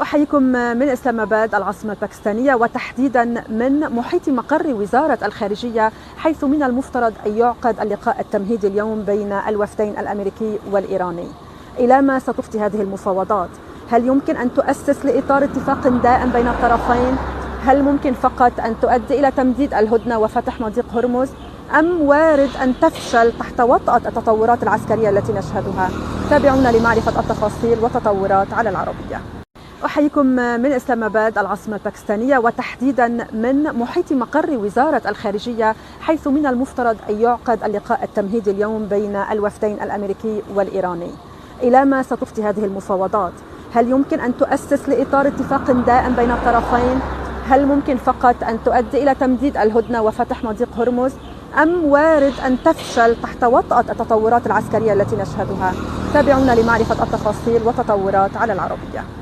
أحييكم من إسلام آباد العاصمة الباكستانية، وتحديدا من محيط مقر وزارة الخارجية، حيث من المفترض أن يعقد اللقاء التمهيدي اليوم بين الوفدين الأمريكي والإيراني. إلى ما ستفضي هذه المفاوضات؟ هل يمكن أن تؤسس لإطار اتفاق دائم بين الطرفين؟ هل ممكن فقط أن تؤدي إلى تمديد الهدنة وفتح مضيق هرمز؟ أم وارد أن تفشل تحت وطأة التطورات العسكرية التي نشهدها؟ تابعونا لمعرفة التفاصيل والتطورات على العربية. أحييكم من إسلام آباد العاصمة الباكستانية، وتحديدا من محيط مقر وزارة الخارجية، حيث من المفترض أن يعقد اللقاء التمهيدي اليوم بين الوفدين الأمريكي والإيراني. إلى ما ستفضي هذه المفاوضات؟ هل يمكن أن تؤسس لإطار اتفاق دائم بين الطرفين؟ هل ممكن فقط أن تؤدي إلى تمديد الهدنة وفتح مضيق هرمز؟ أم وارد أن تفشل تحت وطأة التطورات العسكرية التي نشهدها؟ تابعونا لمعرفة التفاصيل والتطورات على العربية.